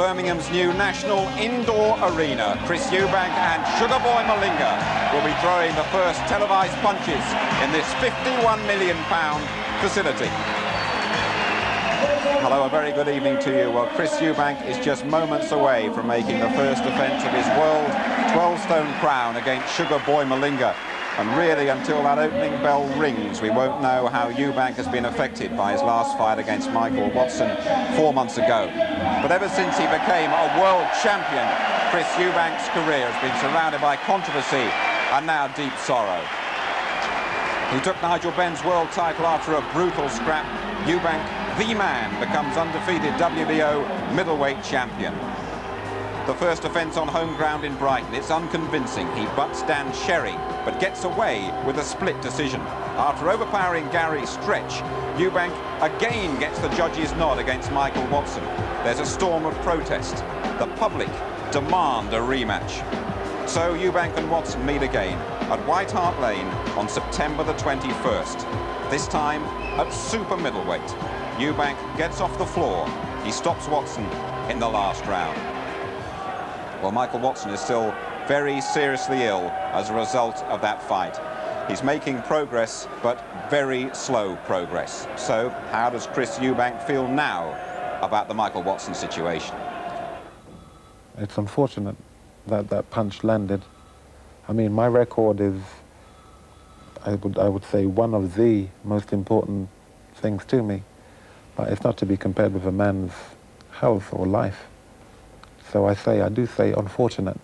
Birmingham's new national indoor arena. Chris Eubank and Sugar Boy Malinga will be throwing the first televised punches in this £51 million facility. Hello, a very good evening to you. Well, Chris Eubank is just moments away from making the first defence of his world 12-stone crown against Sugar Boy Malinga. And really, until that opening bell rings, we won't know how Eubank has been affected by his last fight against Michael Watson 4 months ago. But ever since he became a world champion, Chris Eubank's career has been surrounded by controversy and now deep sorrow. He took Nigel Benn's world title after a brutal scrap. Eubank, the man, becomes undefeated WBO middleweight champion. The first offence on home ground in Brighton. It's unconvincing. He butts Dan Sherry, but gets away with a split decision. After overpowering Gary Stretch, Eubank again gets the judge's nod against Michael Watson. There's a storm of protest. The public demand a rematch. So Eubank and Watson meet again at White Hart Lane on September the 21st. This time at super middleweight. Eubank gets off the floor. He stops Watson in the last round. Well, Michael Watson is still very seriously ill as a result of that fight. He's making progress, but very slow progress. So how does Chris Eubank feel now about the Michael Watson situation? It's unfortunate that that punch landed. I mean, my record is, I would say, one of the most important things to me. But it's not to be compared with a man's health or life. So I do say unfortunate.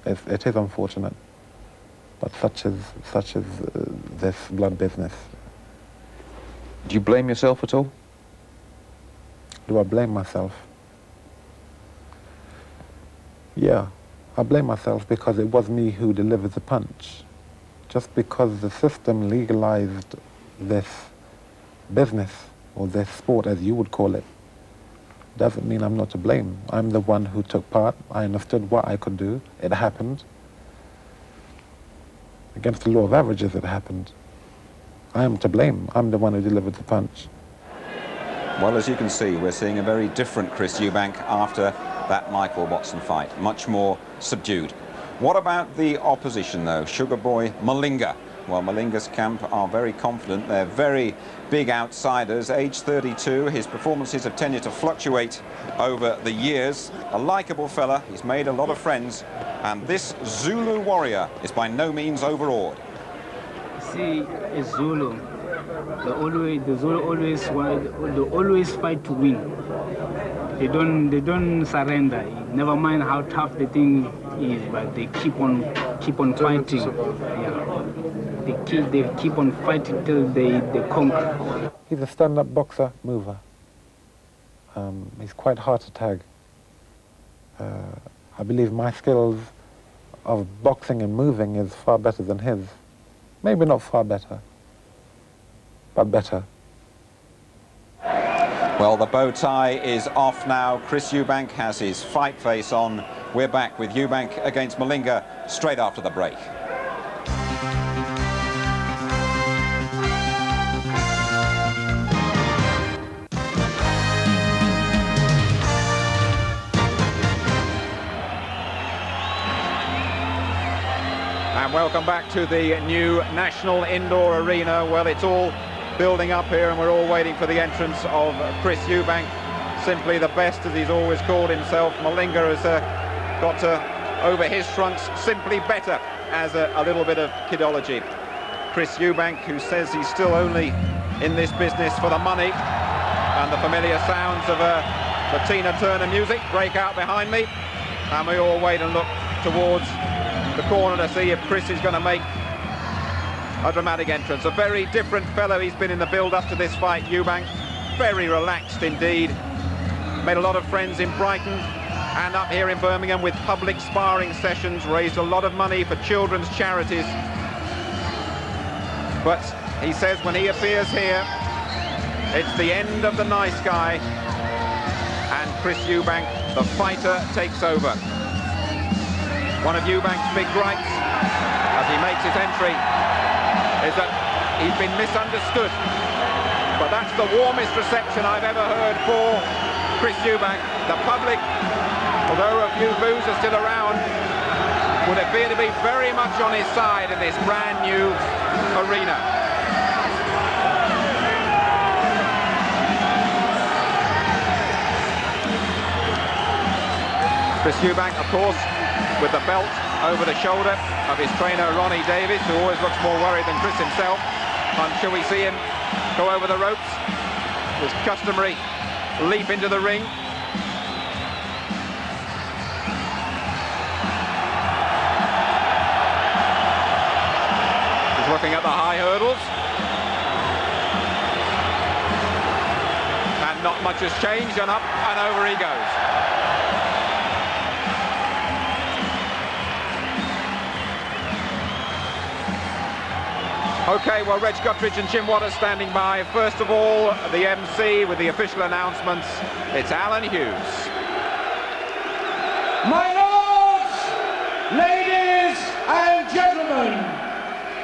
It is unfortunate. But such as this blood business. Do you blame yourself at all? Do I blame myself? Yeah, I blame myself because it was me who delivered the punch. Just because the system legalized this business, or this sport as you would call it, doesn't mean I'm not to blame. I'm the one who took part. I understood what I could do. It happened. Against the law of averages, it happened. I am to blame. I'm the one who delivered the punch. Well, as you can see, we're seeing a very different Chris Eubank after that Michael Watson fight. Much more subdued. What about the opposition, though? Sugar Boy Malinga. Well, Malinga's camp are very confident. They're very big outsiders. Age 32, his performances have tended to fluctuate over the years. A likeable fella, he's made a lot of friends, and this Zulu warrior is by no means overawed. See, it's Zulu. The Zulu always fight to win. They don't surrender. Never mind how tough the thing is, but they keep on fighting. Yeah. They keep on fighting till they conquer. He's a stand-up boxer, mover. He's quite hard to tag. I believe my skills of boxing and moving is far better than his. Maybe not far better, but better. Well, the bow tie is off now. Chris Eubank has his fight face on. We're back with Eubank against Malinga straight after the break. And welcome back to the new National Indoor Arena. Well, it's all building up here and we're all waiting for the entrance of Chris Eubank. Simply the best, as he's always called himself. Malinga has got over his trunks simply better as a little bit of kidology. Chris Eubank, who says he's still only in this business for the money, and the familiar sounds of the Tina Turner music break out behind me, and we all wait and look towards the corner to see if Chris is going to make a dramatic entrance. A very different fellow he's been in the build-up to this fight, Eubank. Very relaxed indeed. Made a lot of friends in Brighton and up here in Birmingham with public sparring sessions, raised a lot of money for children's charities. But he says when he appears here, it's the end of the nice guy, and Chris Eubank, the fighter, takes over. One of Eubank's big gripes as he makes his entry is that he's been misunderstood. But that's the warmest reception I've ever heard for Chris Eubank. The public Although a few boos are still around, would appear to be very much on his side in this brand new arena. Chris Eubank, of course, with the belt over the shoulder of his trainer Ronnie Davis, who always looks more worried than Chris himself. Until we see him go over the ropes, his customary leap into the ring. He's looking at the high hurdles. And not much has changed, and up and over he goes. Okay, well, Reg Guttridge and Jim Watter standing by. First of all, the MC with the official announcements. It's Alan Hughes. My lords, ladies and gentlemen,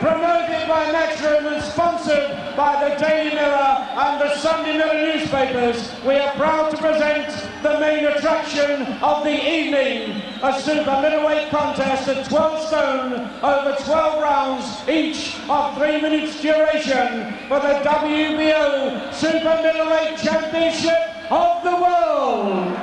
promoted by Matchroom and sponsored by the Daily Mirror and the Sunday Mirror newspapers, we are proud to present the main attraction of the evening, a super middleweight contest at 12 stone over 12 rounds, each of 3 minutes duration, for the WBO Super Middleweight Championship of the world.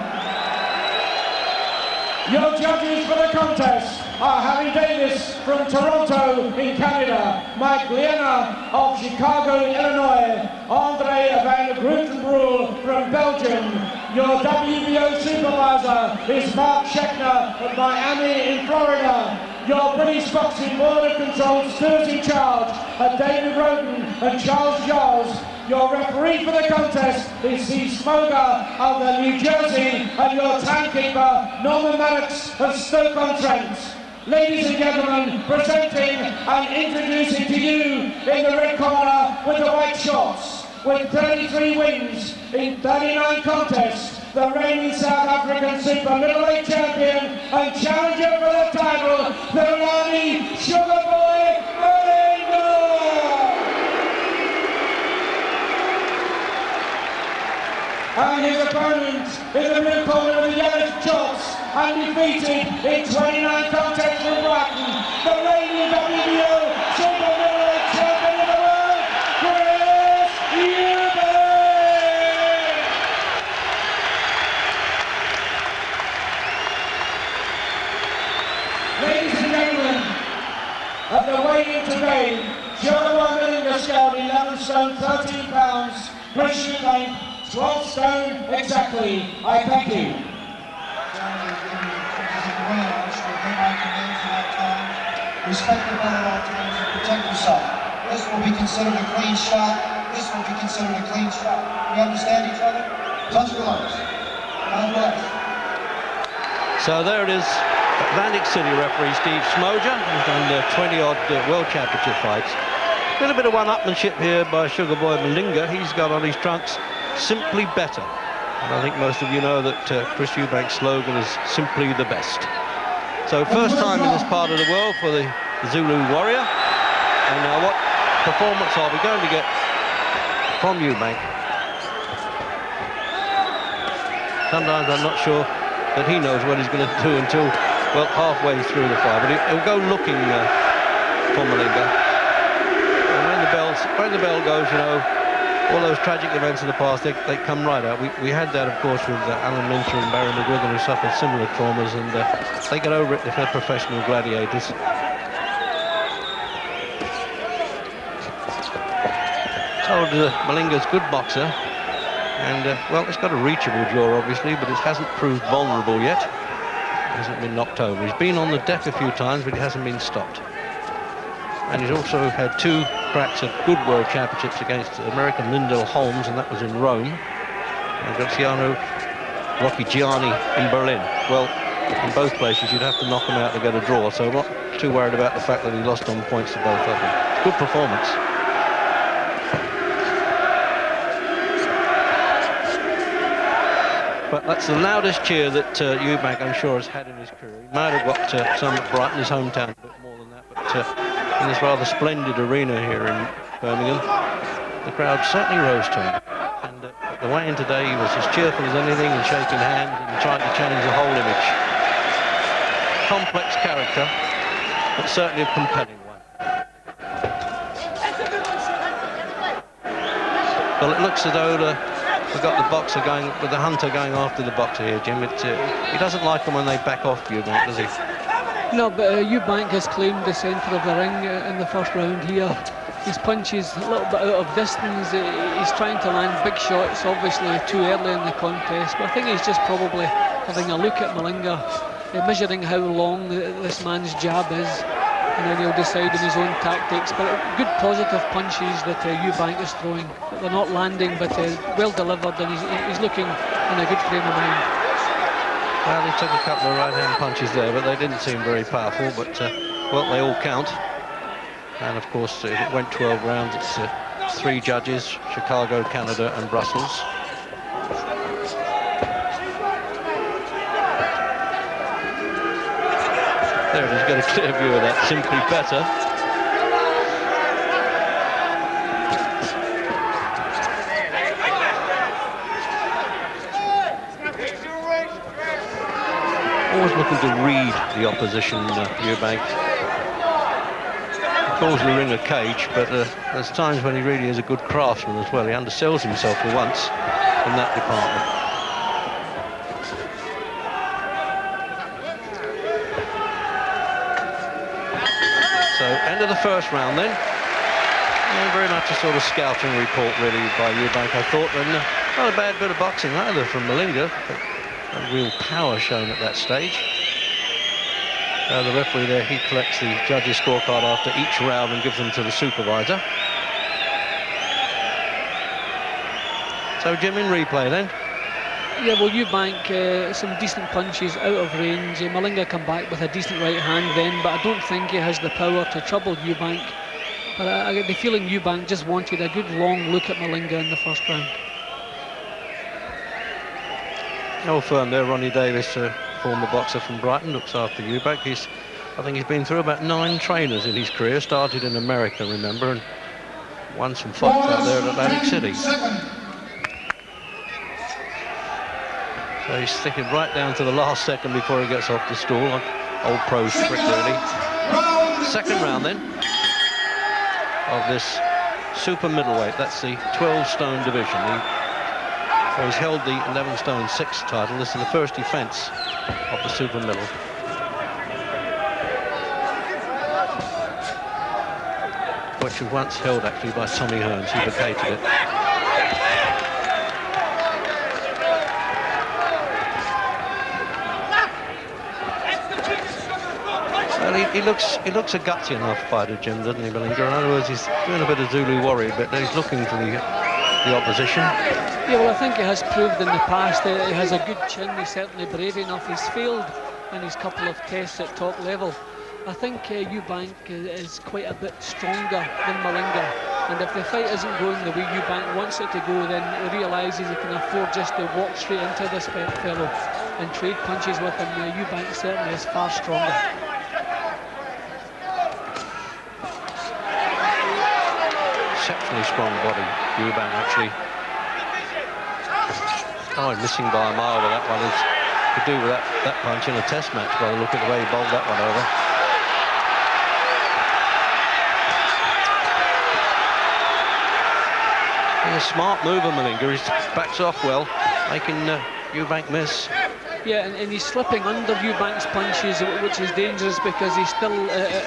Your judges for the contest are Harry Davis from Toronto in Canada, Mike Liena of Chicago, Illinois, Andre van Groentenbroel from Belgium. Your WBO supervisor is Mark Schechner of Miami in Florida. Your British Boxing Board of Control steers in charge are David Roden and Charles Giles. Your referee for the contest is Steve Smoger of the New Jersey, and your timekeeper Norman Maddox of Stoke-on-Trent. Ladies and gentlemen, presenting and introducing to you in the red corner with the white shorts, with 33 wins in 39 contests, the reigning South African Super Middleweight Champion and challenger for the title, the Ronnie Sugar Boy Malinga! And his opponent in the blue corner with the yellow shorts, undefeated in 29 contests from Brighton, the reigning WBO Super Middleweight Champion of the world, Chris Eubank! Ladies and gentlemen, at the weigh-in today, Sugar Boy Malinga scaled 11 stone 13 pounds, Chris Eubank 12 stone exactly. I thank you. Respect the bell at all times and protect yourself. This will be considered a clean shot. This will be considered a clean shot. We understand each other? Touch gloves. God bless. So there it is. Atlantic City referee Steve Smoger. He's done 20-odd World Championship fights. A little bit of one-upmanship here by Sugar Boy Malinga. He's got on his trunks simply better. And I think most of you know that Chris Eubank's slogan is simply the best. So first time in this part of the world for the Zulu Warrior. And what performance are we going to get from Eubank? Sometimes I'm not sure that he knows what he's going to do until, well, halfway through the fight. But he'll go looking for Malinga. And when the bell goes, you know, all those tragic events of the past, they come right out. We had that, of course, with Alan Minter and Barry McGuigan, who suffered similar traumas, and they get over it if they're professional gladiators. Told Malinga's good boxer, and, well, it's got a reachable jaw, obviously, but it hasn't proved vulnerable yet. It hasn't been knocked over. He's been on the deck a few times, but he hasn't been stopped. And he's also had 2 cracks at good world championships against American Lindell Holmes, and that was in Rome, and Graziano Rocchigiani in Berlin. Well, in both places you'd have to knock him out to get a draw, so I'm not too worried about the fact that he lost on points to both of them. Good performance. But that's the loudest cheer that Eubank, I'm sure, has had in his career. He might have got some at Brighton, his hometown, a bit more than that, but in this rather splendid arena here in Birmingham, the crowd certainly rose to him. And But the weigh-in today, he was as cheerful as anything and shaking hands and trying to change the whole image. Complex character, but certainly a compelling one. Well, it looks as though we've got the boxer going, with the hunter going after the boxer here, Jim. He doesn't like them when they back off Eubank, does he? No, but Eubank has claimed the centre of the ring in the first round here. His punch is a little bit out of distance. He's trying to land big shots, obviously too early in the contest, but I think he's just probably having a look at Malinga, measuring how long this man's jab is, and then he'll decide in his own tactics. But good positive punches that Eubank is throwing. They're not landing, but well delivered, and he's looking in a good frame of mind. Well, he took a couple of right-hand punches there, but they didn't seem very powerful, but, well, they all count. And, of course, it went 12 rounds. It's 3 judges, Chicago, Canada, and Brussels. There it is, got a clear view of that, simply better. Always looking to read the opposition, Eubank. He calls the ring a cage, but there's times when he really is a good craftsman as well. He undersells himself for once in that department. So, end of the first round then. And very much a sort of scouting report really by Eubank, I thought, and not a bad bit of boxing either from Malinga. A real power shown at that stage. The referee there, he collects the judges' scorecard after each round and gives them to the supervisor. So, Jim, in replay then. Yeah, well, Eubank, some decent punches out of range. Malinga come back with a decent right hand then, but I don't think he has the power to trouble Eubank. But I get the feeling Eubank just wanted a good long look at Malinga in the first round. Old firm there, Ronnie Davis, former boxer from Brighton, looks after Eubank. I think he's been through about 9 trainers in his career. Started in America, remember, and won some fights out there at Atlantic City. So he's sticking right down to the last second before he gets off the stool. Old pro trick, really. Second round then of this super middleweight. That's the 12-stone division. He's held the 11-stone 6 title. This is the first defence of the super middle. Which was once held actually by Tommy Hearns. He vacated it. Well, he looks a gutsy enough fighter, Jim, doesn't he, Malinga? In other words, he's doing a bit of Zulu warrior, but he's looking for the opposition. Yeah, well, I think he has proved in the past that he has a good chin. He's certainly brave enough. He's failed in his couple of tests at top level. I think Eubank is quite a bit stronger than Malinga, and if the fight isn't going the way Eubank wants it to go, then he realises he can afford just to walk straight into this fellow and trade punches with him. Eubank certainly is far stronger. Exceptionally strong body, Eubank, actually. Oh, missing by a mile with that one. Could do with that punch in a test match by the look at the way he bowled that one over. He's a smart mover, Malinga. He backs off well, making Eubank miss. Yeah, and he's slipping under Eubank's punches, which is dangerous because he's still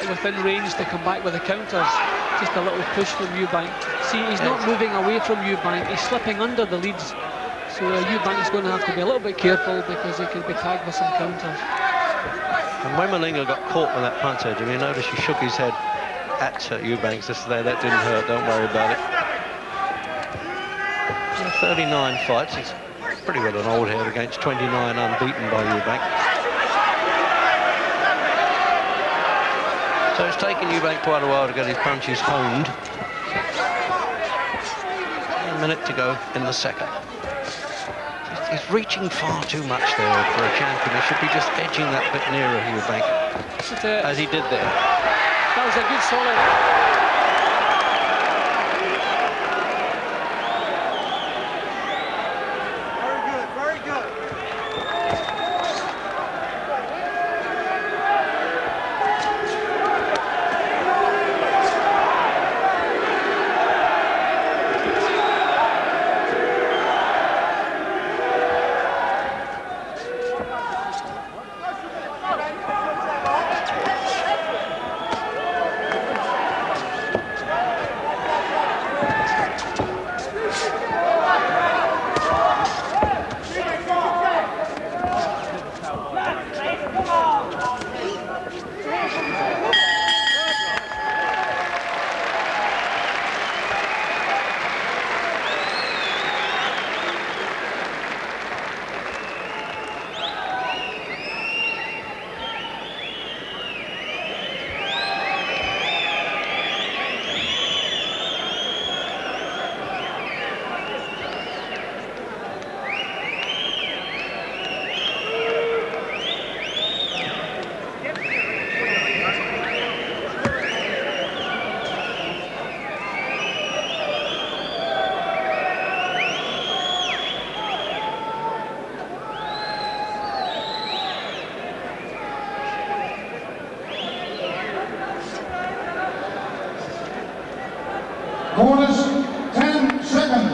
within range to come back with the counters. Just a little push from Eubank. See, he's not moving away from Eubank. He's slipping under the leads. So Eubank is going to have to be a little bit careful because he could be tagged with some counters. And when Malinga got caught with that punch, Jim, you notice he shook his head at Eubank just there. That didn't hurt, don't worry about it. 39 fights. It's pretty well an old head against 29 unbeaten by Eubank. So it's taken Eubank quite a while to get his punches honed. A minute to go in the second. He's reaching far too much there for a champion. He should be just edging that bit nearer Eubank, as he did there. That was a good solid. Corners, 10 seconds.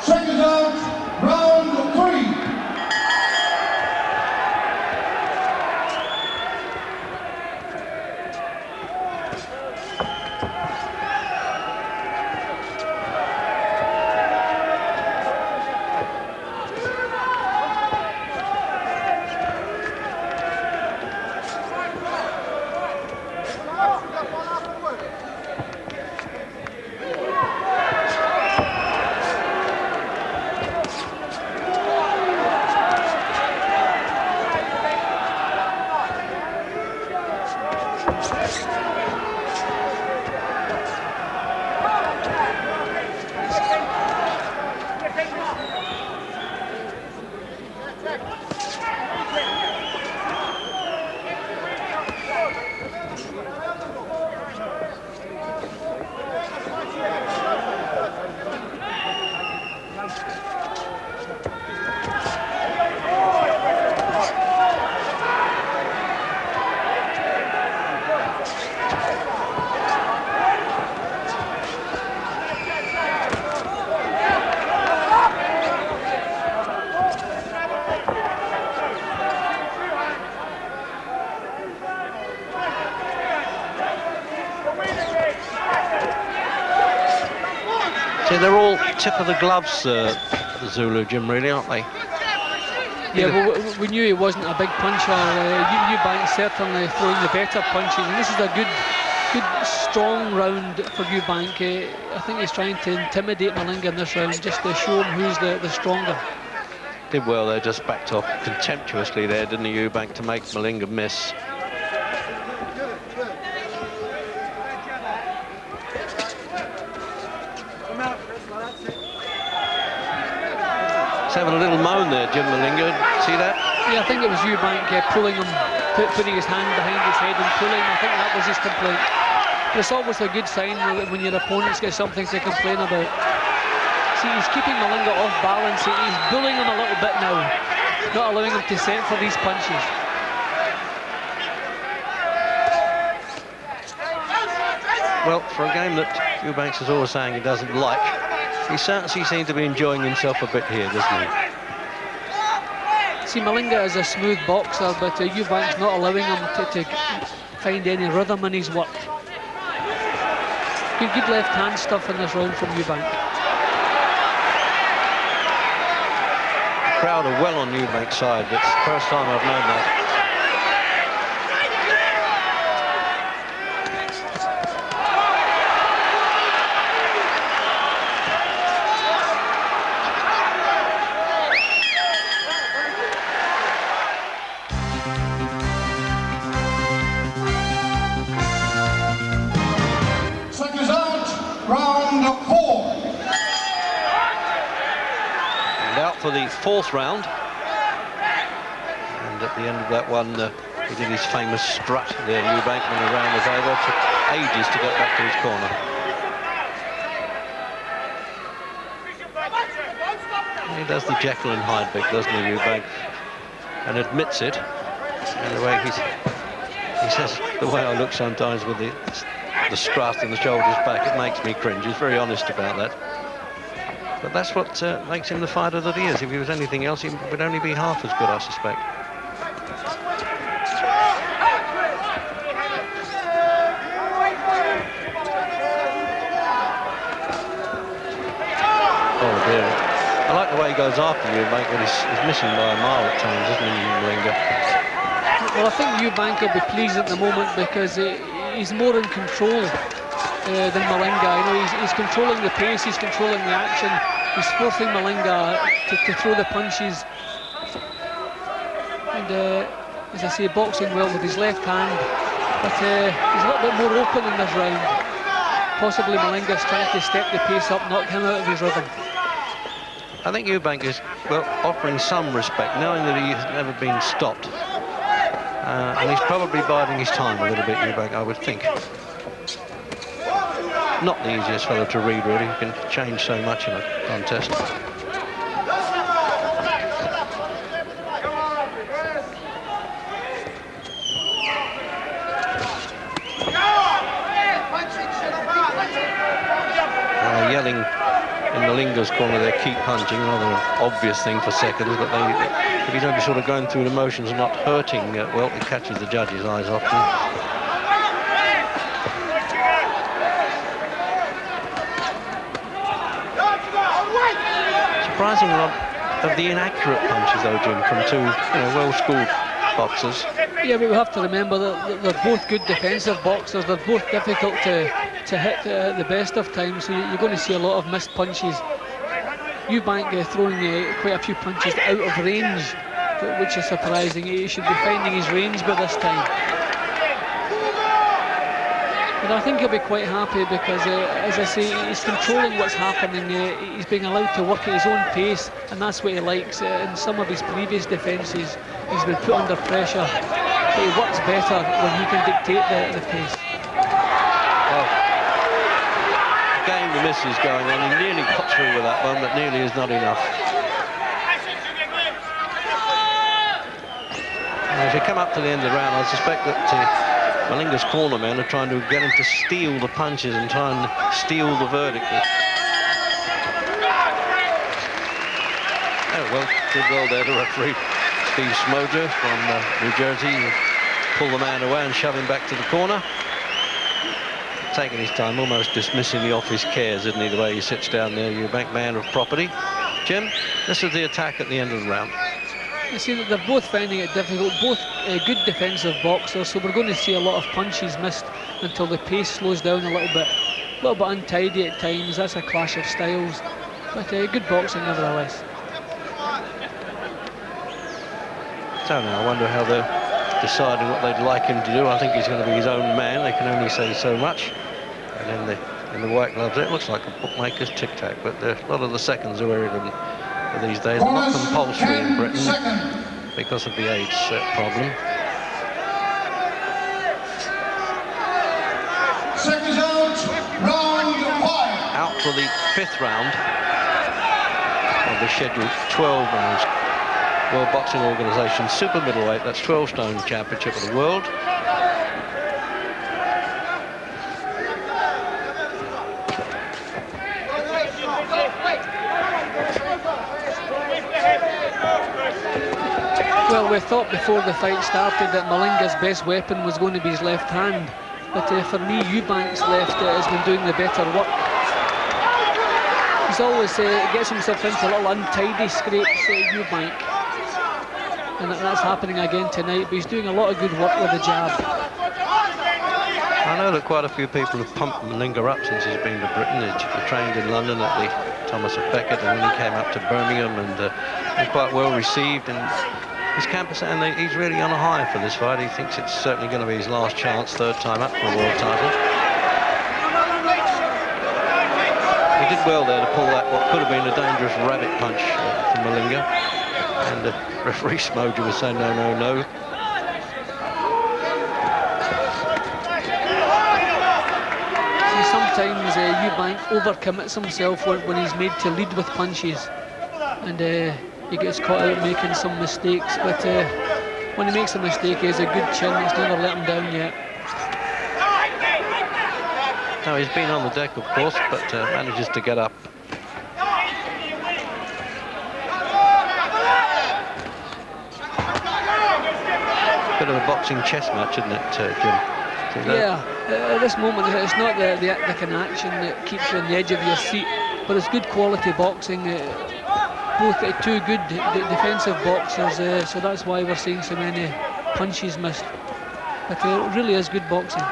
Seconds out, round 3. They're all tip of the gloves, the Zulu, Jim, really, aren't they? Yeah, well, we knew he wasn't a big puncher. Eubank certainly throwing the better punches, and this is a good strong round for Eubank. I think he's trying to intimidate Malinga in this round, just to show him who's the stronger. Did well there, just backed off contemptuously there, didn't he, Eubank, to make Malinga miss. He's having a little moan there, Jim Malinga. See that? Yeah, I think it was Eubank pulling him, putting his hand behind his head and pulling. I think that was his complaint. But it's always a good sign when your opponent's got something to complain about. See, he's keeping Malinga off balance. He's bullying him a little bit now, not allowing him to set for these punches. Well, for a game that Eubanks is always saying he doesn't like, he certainly seems to be enjoying himself a bit here, doesn't he? See, Malinga is a smooth boxer, but Eubank's not allowing him to find any rhythm in his work. Good left-hand stuff in this round from Eubank. The crowd are well on Eubank's side. It's the first time I've known that. For the fourth round, and at the end of that one he did his famous strut there, Eubank, when the round was over. It took ages to get back to his corner. He does the Jekyll and Hyde bit, doesn't he, Eubank, and admits it. And the way he says, the way I look sometimes with the strut and the shoulders back, it makes me cringe. He's very honest about that. But that's what makes him the fighter that he is. If he was anything else, he would only be half as good, I suspect. Oh dear. I like the way he goes after Eubank, but he's missing by a mile at times, isn't he, Malinga? Well, I think Eubank will be pleased at the moment because he's more in control than Malinga. You know, he's controlling the pace, he's controlling the action, he's forcing Malinga to throw the punches. And as I say, boxing well with his left hand, but he's a little bit more open in this round. Possibly Malinga's trying to step the pace up, knock him out of his rhythm. I think Eubank is, well, offering some respect, knowing that he's never been stopped. And he's probably biding his time a little bit, Eubank, I would think. Not the easiest fellow to read, really. He can change so much in a contest. Malinga's corner there, keep punching, rather an obvious thing for seconds, but if he's only sort of going through the motions and not hurting, well, it catches the judge's eyes often. Surprising a lot of the inaccurate punches, though, Jim, from two well-schooled boxers. Yeah, but we have to remember that they're both good defensive boxers. They're both difficult to hit at the best of times, so you're going to see a lot of missed punches. Eubank throwing quite a few punches out of range, which is surprising. He should be finding his range by this time. But I think he'll be quite happy because, as I say, he's controlling what's happening. He's being allowed to work at his own pace, and that's what he likes. In some of his previous defences, he's been put under pressure, but he works better when he can dictate the pace. Well, again, the miss is going on. He nearly got through with that one, but nearly is not enough. And as we come up to the end of the round, I suspect that Malinga's cornermen are trying to get him to steal the punches and try and steal the verdict. Oh, well, did well there to referee Steve Smoger from New Jersey. Pull the man away and shove him back to the corner. Taking his time, almost dismissing the office cares, isn't he, the way he sits down there, Eubank, man of property. Jim, this is the attack at the end of the round. You see that they're both finding it difficult, both good defensive boxers, so we're going to see a lot of punches missed until the pace slows down a little bit untidy at times. That's a clash of styles, but good boxing nevertheless. So now I wonder how they're deciding what they'd like him to do. I think he's going to be his own man. They can only say so much. And in the white gloves, it looks like a bookmaker's tic-tac, but a lot of the seconds are wearing them these days. They're not compulsory in Britain because of the AIDS problem. Seconds out, round 5. Out for the 5th round of the scheduled 12 rounds. World Boxing Organisation Super Middleweight, that's 12 stone championship of the world. Well, we thought before the fight started that Malinga's best weapon was going to be his left hand, but for me, Eubank's left has been doing the better work. He's always gets himself into little untidy scrapes, Eubank, and that's happening again tonight, but he's doing a lot of good work with the jab. I know that quite a few people have pumped Malinga up since he's been to Britain. He trained in London at the Thomas of Becket, and then he came up to Birmingham and quite well received. And his campus, and he's really on a high for this fight. He thinks it's certainly going to be his last chance, 3rd time up for a world title. He did well there to pull that, what could have been a dangerous rabbit punch from Malinga. And referee Smoger was saying no, no, no. See, sometimes Eubank overcommits himself when he's made to lead with punches, and he gets caught out making some mistakes, but when he makes a mistake, he has a good chin. He's never let him down yet. Now, he's been on the deck, of course, but manages to get up. Bit of a boxing chess match, isn't it, Jim? Yeah, at this moment, it's not the kind of action that keeps you on the edge of your seat, but it's good quality boxing. Both two good defensive boxers, so that's why we're seeing so many punches missed. But it really is good boxing.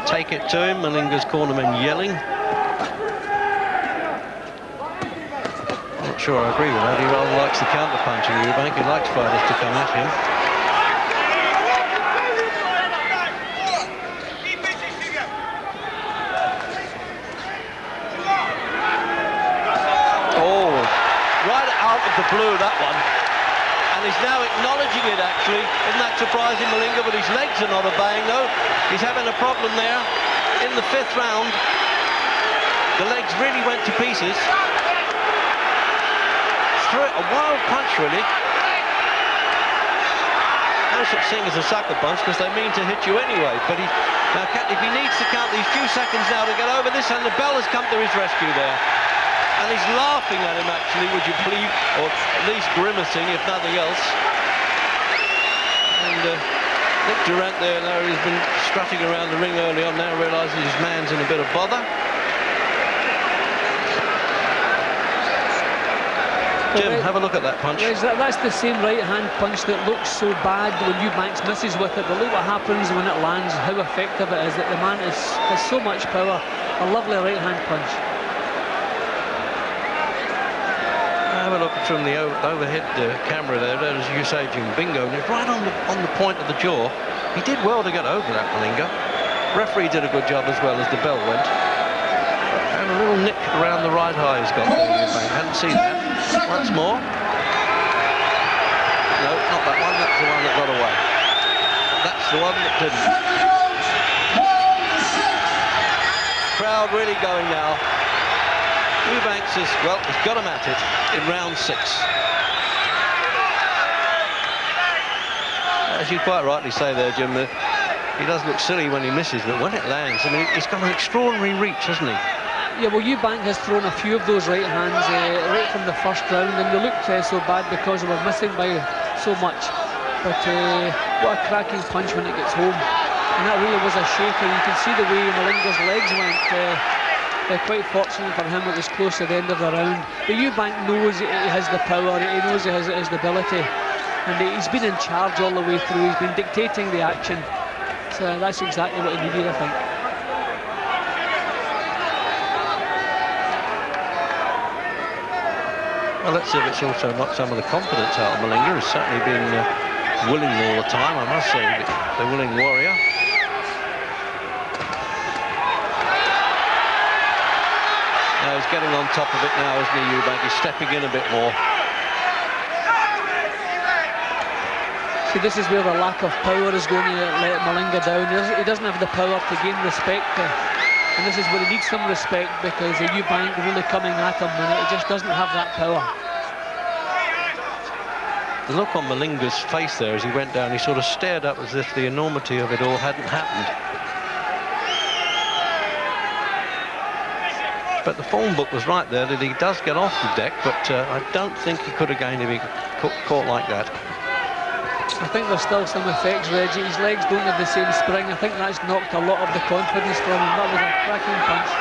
Take it to him, Malinga's cornermen yelling. Not sure I agree with that. He rather likes the counter-punching, Eubank. He likes fighters to come at him. Oh, right out of the blue, that one. And he's now acknowledging it, actually. Isn't that surprising, Malinga? But his legs are not obeying, though. He's having a problem there in the 5th round. The legs really went to pieces. Threw it, a wild punch, really. No such thing as a sucker punch, because they mean to hit you anyway. But now, if he needs to count these few seconds now to get over this, and the bell has come to his rescue there. And he's laughing at him, actually, would you believe, or at least grimacing, if nothing else. And Nick Durant there, now he's been strutting around the ring early on, now realises his man's in a bit of bother. Jim, have a look at that punch. That's the same right-hand punch that looks so bad when Eubanks misses with it, but look what happens when it lands, how effective it is, that the man has so much power. A lovely right-hand punch. Have a look from the overhead camera there. There's Usajin Bingo, and it's right on the point of the jaw. He did well to get over that, Malinga. Referee did a good job as well as the bell went. And a little nick around the right eye he's got there, Eubank. Hadn't seen that. Once more. No, not that one. That's the one that got away. That's the one that didn't. Crowd really going now. Eubanks has, well, he's got him at it in round 6. As you quite rightly say there, Jim, he does look silly when he misses, but when it lands, I mean, he's got an extraordinary reach, hasn't he? Yeah, well, Eubank has thrown a few of those right hands right from the first round, and they looked so bad because they were missing by so much. But what a cracking punch when it gets home. And that really was a shaker. You can see the way Malinga's legs went. Quite fortunate for him, it was close to the end of the round. But Eubank knows he has the power, he knows he has the ability. And he's been in charge all the way through, he's been dictating the action. So that's exactly what he needed, I think. Well, let's see if it's also knocked some of the confidence out of Malinga. He's certainly been willing all the time, I must say, the willing warrior. Now he's getting on top of it now, isn't he, Eubank? He's stepping in a bit more. See, this is where the lack of power is going to let Malinga down. He doesn't have the power to gain respect. And this is where he needs some respect, because Eubank really coming at him, and he just doesn't have that power. The look on Malinga's face there as he went down, he sort of stared up as if the enormity of it all hadn't happened. But the form book was right there that he does get off the deck, but I don't think he could have gained to be caught like that. I think there's still some effects, Reggie. His legs don't have the same spring. I think that's knocked a lot of the confidence from him. That was a cracking punch.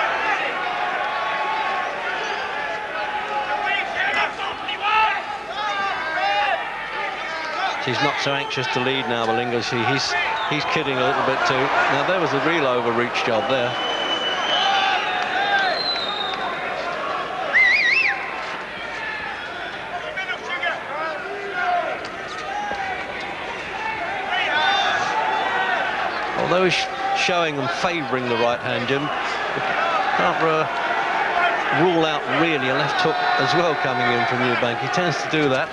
He's not so anxious to lead now, Malinga. He's kidding a little bit too. Now there was a real overreach job there. Although he's showing them favouring the right hand, Jim, can't rule out really a left hook as well coming in from Eubank. He tends to do that.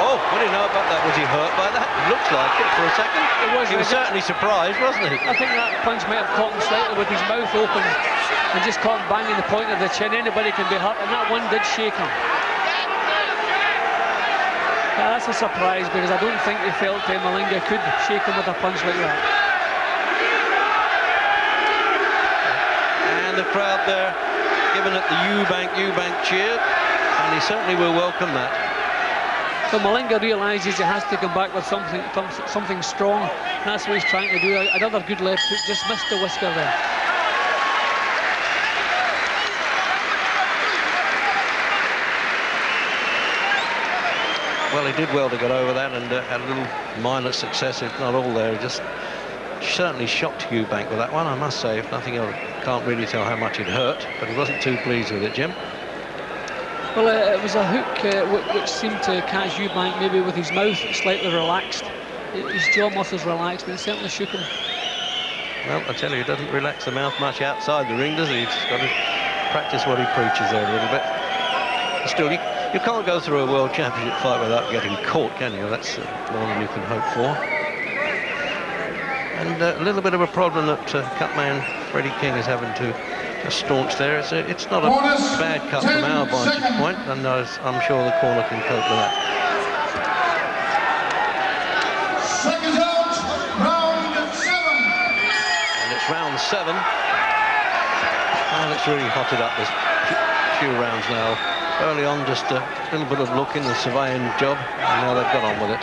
Oh, what do you know about that? Was he hurt by that? It looks like it for a second. He was certainly surprised, wasn't he? I think that punch might have caught him slightly with his mouth open and just caught him banging the point of the chin. Anybody can be hurt, and that one did shake him. Yeah, that's a surprise, because I don't think he felt Malinga could shake him with a punch like that. And the crowd there giving it the Eubank cheer, and he certainly will welcome that. So Malinga realises he has to come back with something strong, and that's what he's trying to do. Another good left hook, just missed the whisker there. Well, he did well to get over that, and had a little minor success, if not all there. He just certainly shocked Eubank with that one, I must say. If nothing else, can't really tell how much it hurt, but he wasn't too pleased with it, Jim. Well, it was a hook which seemed to catch Eubank maybe with his mouth slightly relaxed. His jaw muscles relaxed, but it certainly shook him. Well, I tell you, he doesn't relax the mouth much outside the ring, does he? He's got to practice what he preaches there a little bit. Still, you can't go through a World Championship fight without getting caught, can you? That's more than you can hope for. And a little bit of a problem that cutman Freddie King is having to staunch there. It's not a bad cut from our vantage point, and I'm sure the corner can cope with that. Seconds out, round 7. And it's round 7. And it's really hotted up this few rounds now. Early on, just a little bit of looking, the surveying job, and now they've got on with it.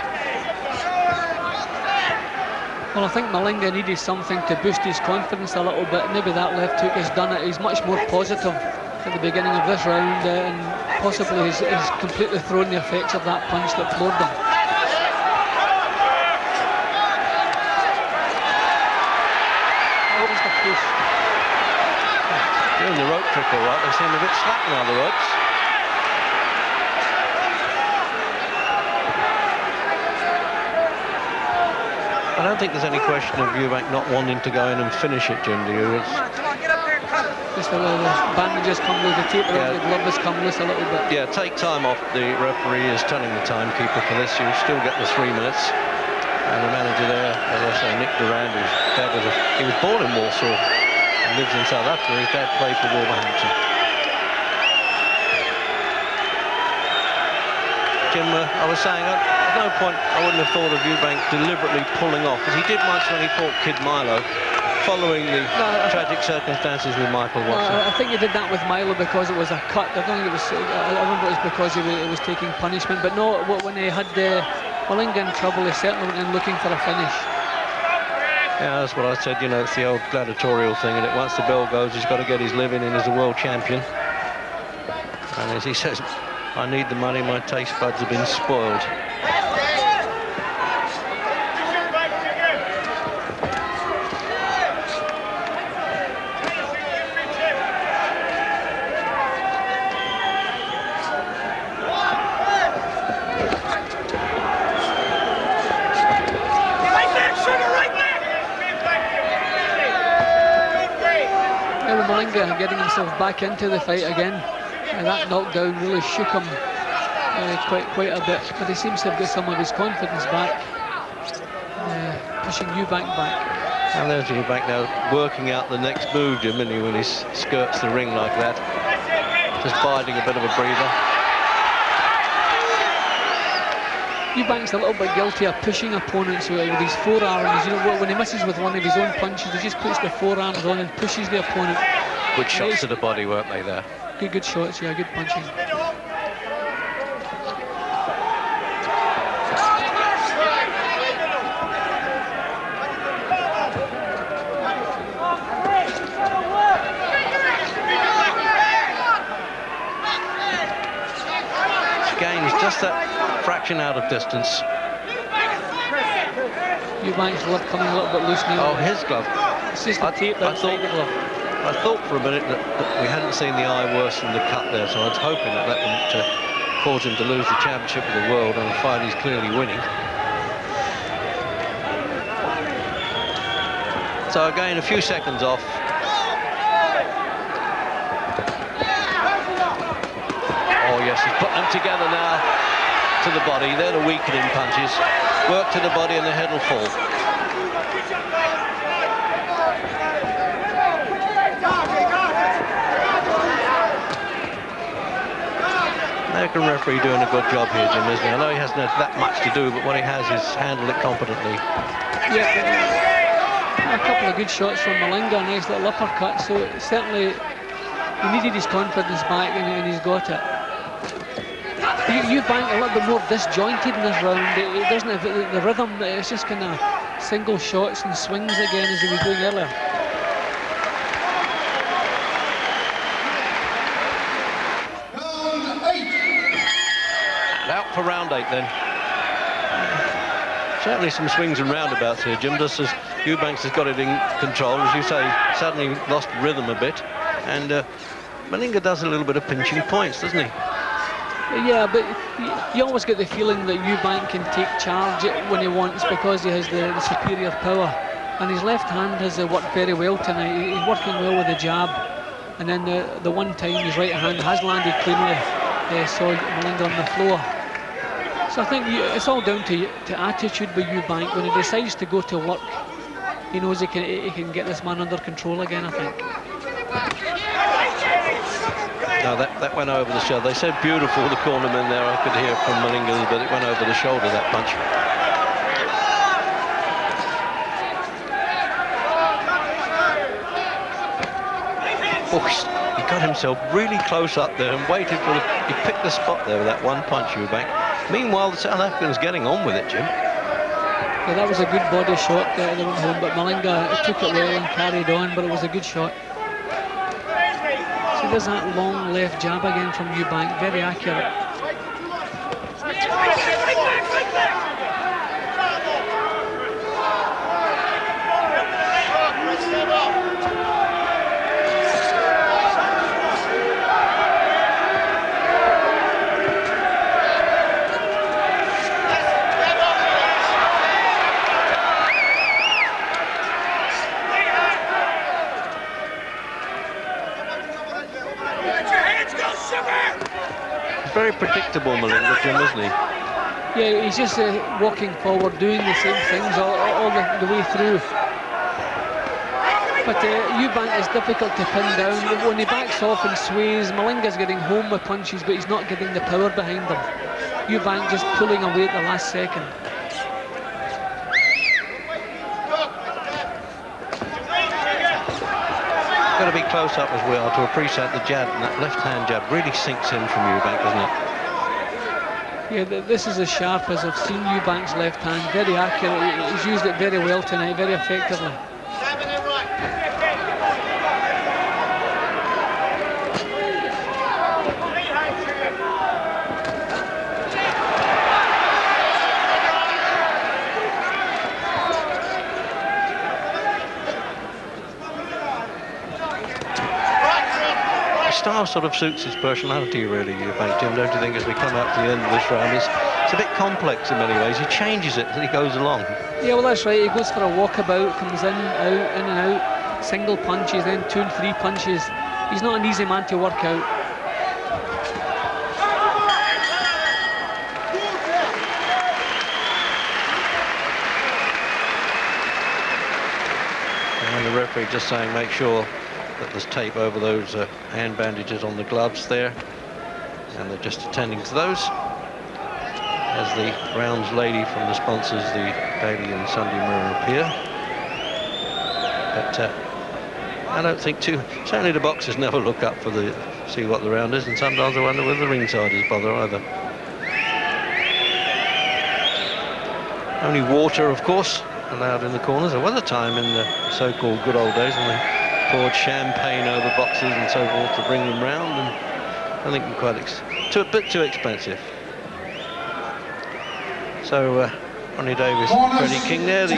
Well, I think Malinga needed something to boost his confidence a little bit. Maybe that left hook has done it. He's much more positive at the beginning of this round, and possibly he's completely thrown the effects of that punch that floored him. There's the push. Doing the rope trick all right. They seem a bit slack now, the ropes. I don't think there's any question of Eubank not wanting to go in and finish it, Jim, do you? Just the bandages come loose, the tape around the glove has come loose a little bit. Yeah, take time off. The referee is telling the timekeeper for this. You'll still get the 3 minutes. And the manager there, as I say, Nick Durand, he was born in Warsaw and lives in South Africa. His dad played for Wolverhampton. Jim, I was saying, at no point I wouldn't have thought of Eubank deliberately pulling off, because he did once when he fought Kid Milo, following the tragic circumstances with Michael Watson. I think he did that with Milo because it was a cut. I don't think it was. I remember it was because he was taking punishment. But no, when he had Malinga in trouble, he certainly went in looking for a finish. Yeah, that's what I said. You know, it's the old gladiatorial thing, and once the bell goes, he's got to get his living in as a world champion. And as he says, I need the money. My taste buds have been spoiled. Malinga getting himself back into the fight again. That knockdown really shook him quite a bit, but he seems to have got some of his confidence back, pushing Eubank back. And there's Eubank now working out the next move, Jim, isn't he, when he skirts the ring like that. Just biding a bit of a breather. Eubank's a little bit guilty of pushing opponents with his forearms. You know, when he misses with one of his own punches, he just puts the forearms on and pushes the opponent. Good shots to the body, weren't they, there? Good shots, yeah, good punching. Again, he's just that fraction out of distance. Eubank's glove coming a little bit loose now. Oh, his glove. It's just the tape outside the glove. I thought for a minute that we hadn't seen the eye worse than the cut there, so I was hoping that wouldn't cause him to lose the championship of the world, and a fight he's clearly winning. So again, a few seconds off. Oh yes, he's put them together now to the body. They're the weakening punches. Work to the body and the head will fall. American referee doing a good job here, Jim, isn't he? I know he hasn't had that much to do, but what he has is handled it competently. Yeah, a couple of good shots from Malinga, a nice little uppercut, so certainly he needed his confidence back, and he's got it. Eubank a little bit more disjointed in this round. It doesn't have the rhythm, it's just kind of single shots and swings again as he was doing earlier. Out for round 8 then. Certainly some swings and roundabouts here, Jim, just as Eubanks has got it in control. As you say, suddenly lost rhythm a bit. And Malinga does a little bit of pinching points, doesn't he? Yeah, but you always get the feeling that Eubank can take charge when he wants, because he has the superior power. And his left hand has worked very well tonight. He's working well with the jab. And then the one time his right hand has landed cleanly, saw Malinga on the floor. So I think it's all down to attitude with Eubank. When he decides to go to work, he knows he can get this man under control again, I think. No, that went over the shoulder. They said beautiful, the cornerman there. I could hear from Malinga, but it went over the shoulder, that punch. Oh, he got himself really close up there and waited for he picked the spot there with that one punch, Eubank. Meanwhile, the South African's getting on with it, Jim. Yeah, that was a good body shot that went home, but Malinga took it well and carried on, but it was a good shot. So there's that long left jab again from Eubank, very accurate. Very predictable, Malinga, Jim, isn't he? Yeah, he's just walking forward, doing the same things all the way through. But Eubank is difficult to pin down. When he backs off and sways, Malinga's getting home with punches, but he's not getting the power behind them. Eubank just pulling away at the last second. Got to be close up as we are to appreciate the jab, and that left-hand jab really sinks in from Eubank, doesn't it? Yeah, this is as sharp as I've seen Eubank's left hand. Very accurate. He's used it very well tonight, very effectively. Style sort of suits his personality, really, Eubank, Jim, don't you think, as we come up to the end of this round? It's a bit complex in many ways. He changes it as he goes along. Yeah, well, that's right. He goes for a walkabout, comes in and out, single punches, then 2 and 3 punches. He's not an easy man to work out. And the referee just saying, make sure that there's tape over those hand bandages on the gloves there, and they're just attending to those as the rounds lady from the sponsors, the Daily and Sunday Mirror, appear. But I don't think certainly the boxers never look up for see what the round is, and sometimes I wonder whether the ringsiders bother either. Only water, of course, allowed in the corners. There was a time in the so-called good old days when they poured champagne over boxes and so forth to bring them round, and I think quite a bit too expensive. So Ronnie Davis, Freddie King there, the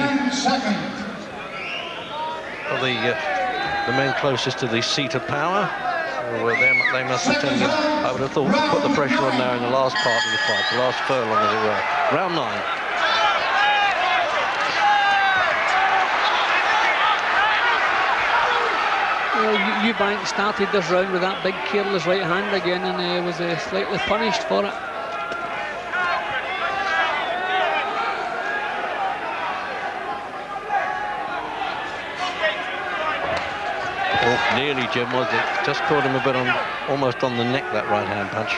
men closest to the seat of power. So, they must have taken, I would have thought, put the pressure on now in the last part of the fight, the last furlong as it were. Round 9. Eubank started this round with that big careless right hand again, and was slightly punished for it. Oh, nearly, Jim, was it? Just caught him a bit almost on the neck, that right hand punch.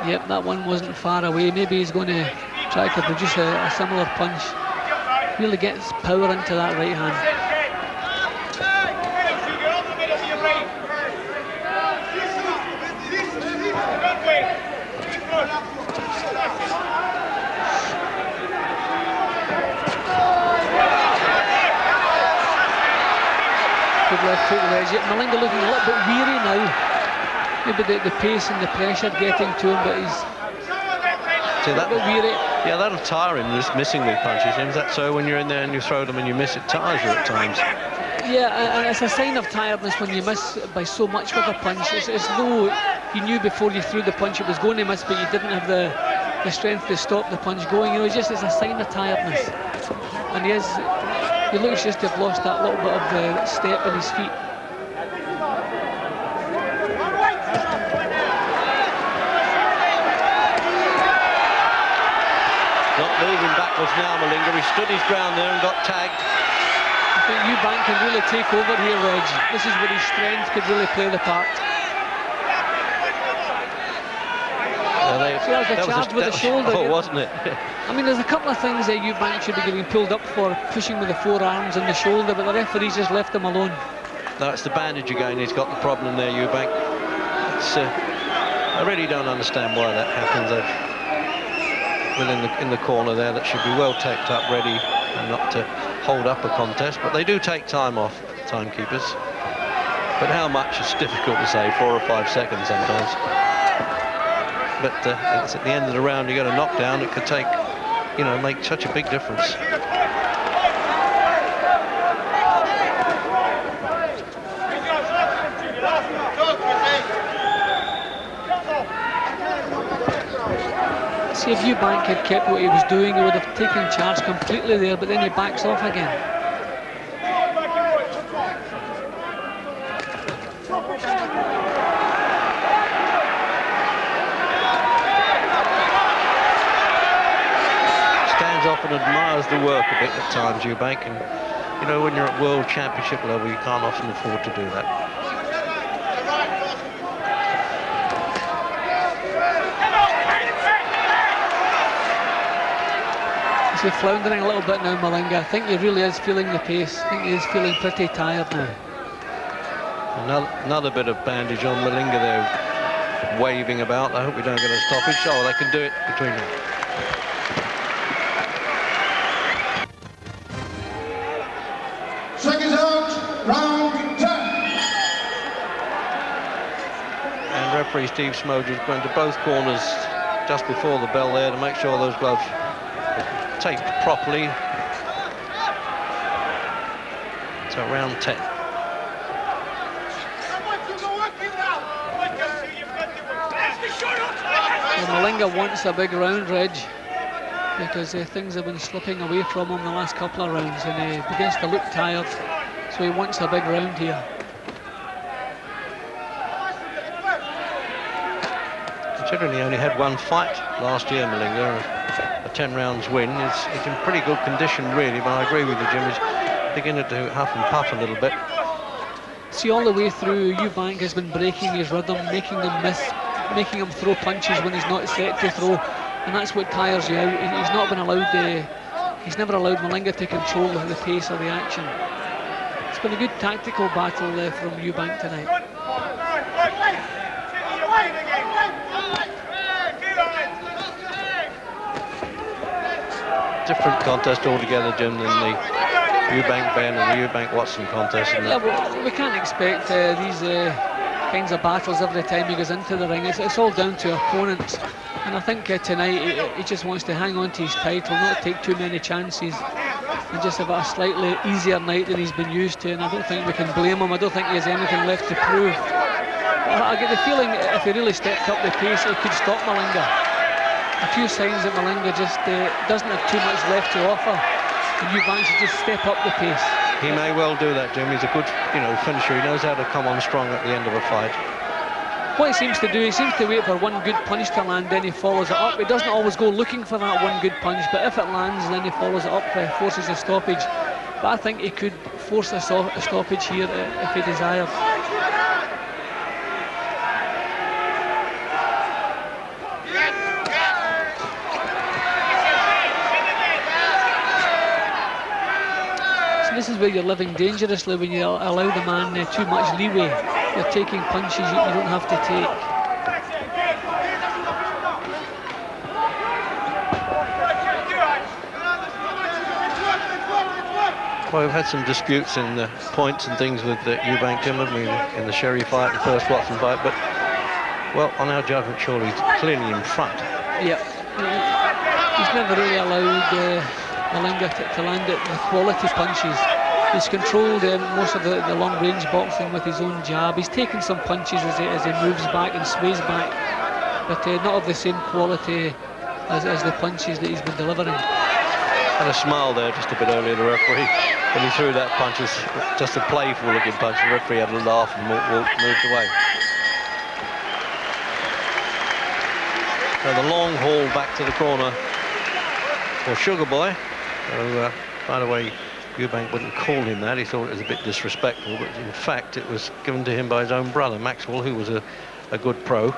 Yep, that one wasn't far away. Maybe he's going to try to produce a similar punch. Really gets power into that right hand. Left foot wedge. Malinga looking a little bit weary now. Maybe the pace and the pressure getting to him, but he's a bit weary. Yeah, that'll tire him, just missing the punches. Is that so when you're in there and you throw them and you miss, it tires you at times? Yeah, and it's a sign of tiredness when you miss by so much with a punch. It's as though you knew before you threw the punch it was going to miss, but you didn't have the strength to stop the punch going. You know, it's a sign of tiredness. And he looks just to have lost that little bit of the step in his feet. Not moving backwards now, Malinga. He stood his ground there and got tagged. I think Eubank can really take over here, Reg. This is where his strength could really play the part. See, that was a charge with the shoulder. Oh, wasn't it? I mean, there's a couple of things that Eubank should be getting pulled up for, pushing with the forearms and the shoulder, but the referees just left him alone. That's the bandage again. He's got the problem there, Eubank. It's, I really don't understand why that happens. In the corner there, that should be well taped up, ready, and not to hold up a contest. But they do take time off, timekeepers. But how much is difficult to say, 4 or 5 seconds sometimes. But it's at the end of the round, you got a knockdown. It could take, you know, make such a big difference. See, if Eubank had kept what he was doing, he would have taken charge completely there, but then he backs off again. Stands off and admires the work a bit at times, Eubank, and you know, when you're at World Championship level, you can't often afford to do that. He's floundering a little bit now, Malinga. I think he really is feeling the pace. I think he is feeling pretty tired now. Another bit of bandage on Malinga there, waving about. I hope we don't get a stoppage. Oh, they can do it between them. Seconds out, round 10. And referee Steve Smoger's going to both corners just before the bell there to make sure those gloves taped properly. So round 10. Well, Malinga wants a big round, Reg, because things have been slipping away from him the last couple of rounds, and he begins to look tired, so he wants a big round here. Considering he only had one fight last year, Malinga, a 10 rounds win, he's in pretty good condition really, but I agree with you, Jim, he's beginning to huff and puff a little bit. See, all the way through, Eubank has been breaking his rhythm, making him miss, making him throw punches when he's not set to throw, and that's what tires you out. He's not been allowed, he's never allowed Malinga to control the pace of the action. It's been a good tactical battle from Eubank tonight. Different contest altogether, Jim, than the Eubank Ben and the Eubank Watson contest. Yeah, well, we can't expect these kinds of battles every time he goes into the ring. It's all down to opponents, and I think tonight he just wants to hang on to his title, not take too many chances, and just have a slightly easier night than he's been used to, and I don't think we can blame him. I don't think he has anything left to prove. I get the feeling if he really stepped up the pace, he could stop Malinga. A few signs that Malinga just doesn't have too much left to offer, and Eubank should just step up the pace. He may well do that, Jim. He's a good, finisher. He knows how to come on strong at the end of a fight. What he seems to do, he seems to wait for one good punch to land, then he follows it up. He doesn't always go looking for that one good punch, but if it lands, then he follows it up, forces a stoppage. But I think he could force a stoppage here if he desired. This is where you're living dangerously when you allow the man too much leeway. You're taking punches you don't have to take. Well, we've had some disputes in the points and things with Eubank, Jim, haven't we, in the Sherry fight, the first Watson fight, but, well, on our judgment, surely he's clearly in front. Yeah. He's never really allowed Malinga to land the quality punches. He's controlled most of the long-range boxing with his own jab. He's taken some punches as he moves back and sways back, but not of the same quality as the punches that he's been delivering. Had a smile there just a bit earlier, the referee, when he threw that punch. It's just a playful-looking punch. The referee had a laugh and moved away. So the long haul back to the corner for Sugar Boy. So, by the way, Eubank wouldn't call him that. He thought it was a bit disrespectful, but in fact it was given to him by his own brother, Maxwell, who was a good pro.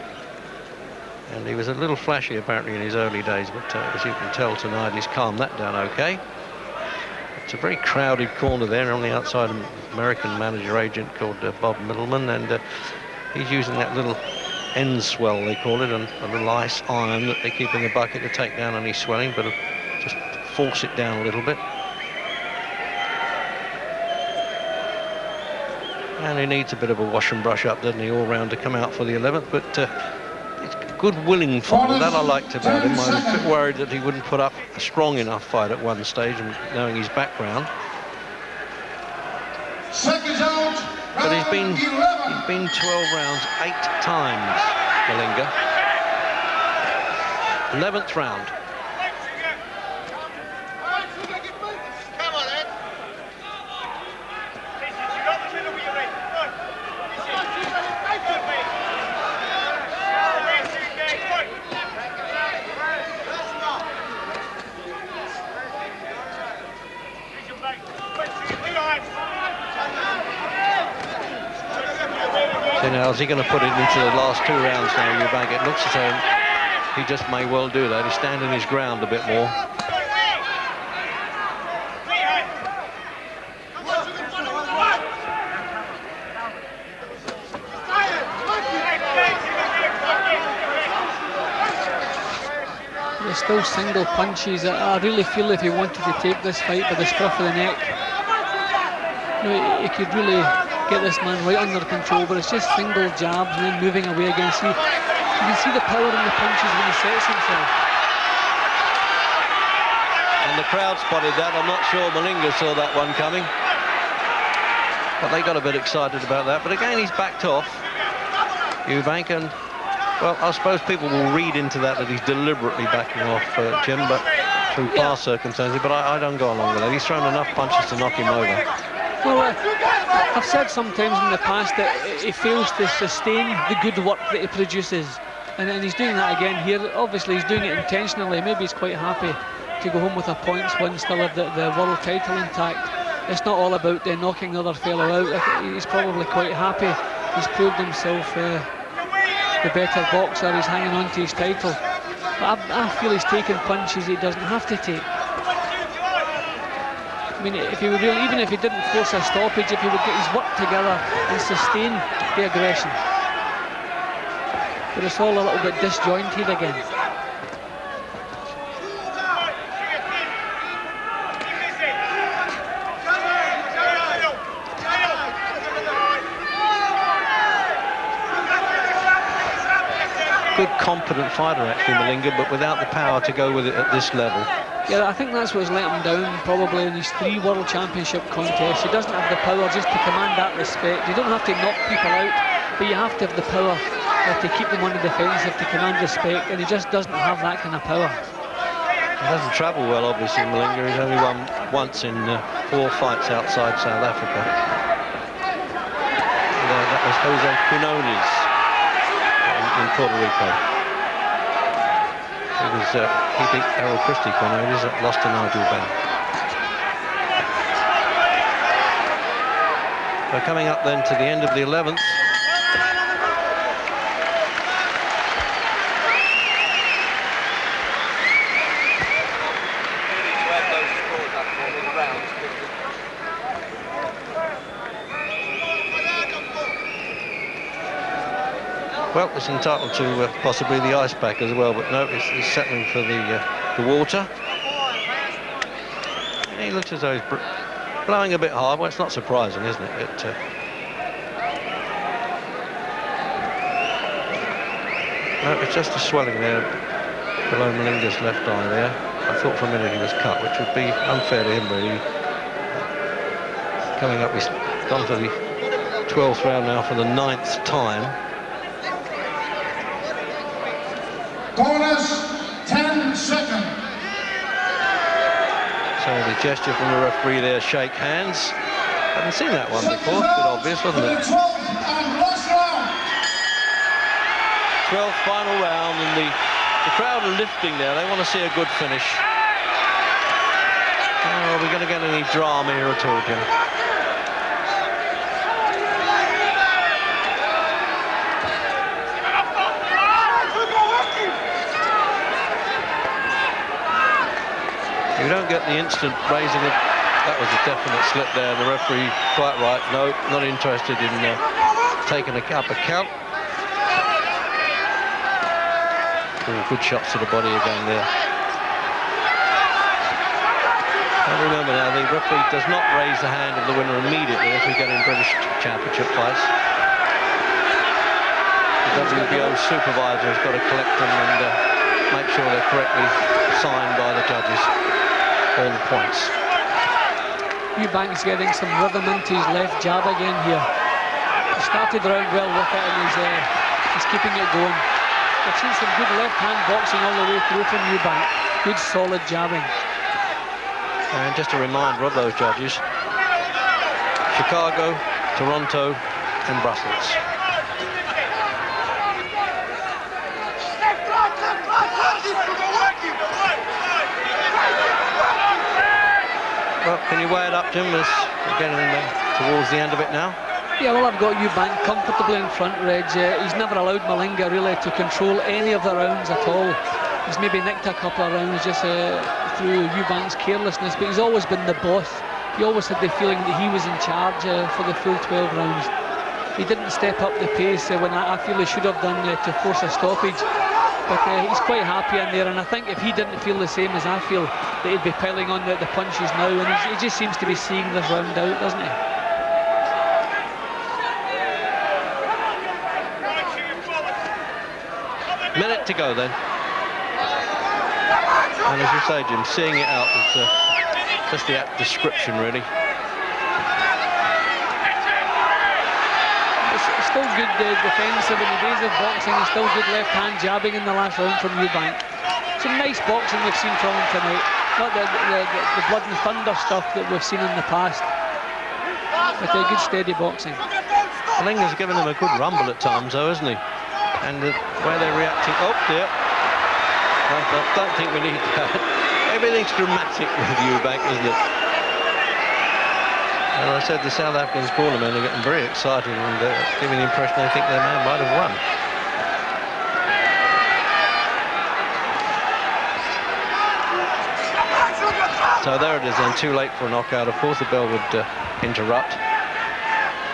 And he was a little flashy apparently in his early days, but as you can tell tonight, he's calmed that down okay. It's a very crowded corner there on the outside, an American manager agent called Bob Middleman, and he's using that little end swell, they call it, and a little ice iron that they keep in the bucket to take down any swelling, but just force it down a little bit. And he needs a bit of a wash and brush up, doesn't he, all round to come out for the 11th, but it's good willing fight. That I liked about him. I was a bit worried that he wouldn't put up a strong enough fight at one stage, and knowing his background. But he's been 12 rounds 8 times, Malinga. 11th round. Now, is he going to put it into the last 2 rounds now, Eubank? It looks as though he just may well do that. He's standing his ground a bit more. There's still single punches. I really feel if he wanted to take this fight by the scruff of the neck, you know, he could really get this man right under control, but it's just single jabs and then moving away again. See, you can see the power in the punches when he sets himself. And the crowd spotted that. I'm not sure Malinga saw that one coming, but they got a bit excited about that. But again, he's backed off, Eubank, and well, I suppose people will read into that he's deliberately backing off Jim, but through past circumstances. But I don't go along with that. He's thrown enough punches to knock him over. Well, I've said sometimes in the past that he fails to sustain the good work that he produces, and he's doing that again here. Obviously he's doing it intentionally. Maybe he's quite happy to go home with a points win, still have the world title intact. It's not all about knocking the other fellow out. He's probably quite happy. He's proved himself the better boxer. He's hanging on to his title, but I feel he's taking punches he doesn't have to take. I mean, if he would really, even if he didn't force a stoppage, if he would get his work together and sustain the aggression. But it's all a little bit disjointed again. Good, competent fighter, actually, Malinga, but without the power to go with it at this level. Yeah, I think that's what's let him down, probably, in his 3 World Championship contests. He doesn't have the power just to command that respect. You don't have to knock people out, but you have to have the power to keep them on the defensive, to command respect, and he just doesn't have that kind of power. He doesn't travel well, obviously, Malinga. He's only won once in 4 fights outside South Africa. And, that was Jose Quinones in Puerto Rico. He beat Errol Christie Quinones, lost to Nigel Benn. So coming up then to the end of the 11th. Well, it's entitled to possibly the ice pack as well, but no, it's settling for the water. And he looks as though he's blowing a bit hard. Well, it's not surprising, isn't it? No, it's just a swelling there below Malinga's left eye there. I thought for a minute he was cut, which would be unfair to him, really. Coming up, he's gone for the 12th round now for the 9th time. Corners, 10 seconds. So the gesture from the referee there, shake hands. Haven't seen that one before, a bit obvious, wasn't it? 12th and last round. 12th final round, and the crowd are lifting there. They want to see a good finish. Are we going to get any drama here at all, Jim? You don't get the instant raising it. That was a definite slip there. The referee, quite right. No, not interested in taking up a count. Ooh, good shots to the body again there. And remember now, the referee does not raise the hand of the winner immediately as we get in British Championship fights. The WBO supervisor has got to collect them and make sure they're correctly signed by the judges. All the points. Eubank's getting some rhythm into his left jab again here. He started the round well with it and he's keeping it going. We've seen some good left-hand boxing all the way through from Eubank. Good solid jabbing. And just a reminder of those judges: Chicago, Toronto and Brussels. Well, can you weigh it up, Jim, as we're getting towards the end of it now? Yeah, well, I've got Eubank comfortably in front, Reg. He's never allowed Malinga really to control any of the rounds at all. He's maybe nicked a couple of rounds just through Eubank's carelessness, but he's always been the boss. He always had the feeling that he was in charge for the full 12 rounds. He didn't step up the pace when I feel he should have done to force a stoppage. But he's quite happy in there, and I think if he didn't feel the same as I feel, that he'd be piling on the punches now, and he just seems to be seeing this round out, doesn't he? Minute to go then. And as you say, Jim, seeing it out is just the apt description, really. Still good defensive in the days of boxing, and still good left-hand jabbing in the last round from Eubank. Some nice boxing we've seen from him tonight. Not the blood and thunder stuff that we've seen in the past, but good steady boxing. Malinga's given him a good rumble at times, though, hasn't he? And the way they're reacting. Oh, dear. I don't think we need that. Everything's dramatic with Eubank, isn't it? And I said the South African cornermen are getting very excited and giving the impression they think their man might have won. So there it is then, too late for a knockout. Of course the bell would interrupt.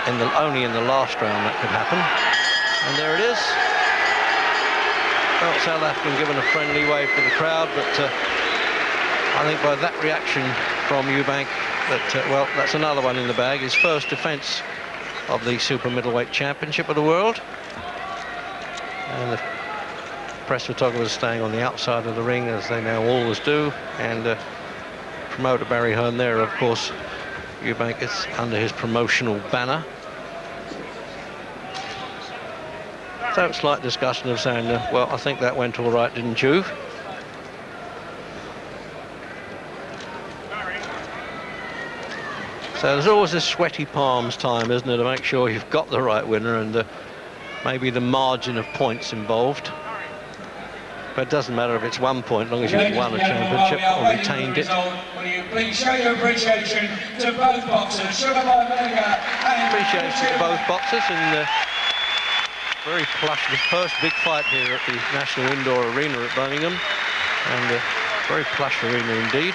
Only in the last round that could happen. And there it is. Well, South African given a friendly wave to the crowd, but I think by that reaction from Eubank, well, that's another one in the bag. His first defence of the Super Middleweight Championship of the world. And the press photographers staying on the outside of the ring, as they now always do. And promoter Barry Hearn there, of course, Eubank is under his promotional banner. So slight discussion of saying, well, I think that went all right, didn't you? So there's always a sweaty palms time, isn't it, to make sure you've got the right winner and maybe the margin of points involved. But it doesn't matter if it's 1 point, as long as you've won a championship or retained it. Will you please show your appreciation to both boxers, Sugar Boy Malinga and Appreciation to both boxers, and very plush. The first big fight here at the National Indoor Arena at Birmingham, and a very plush arena indeed.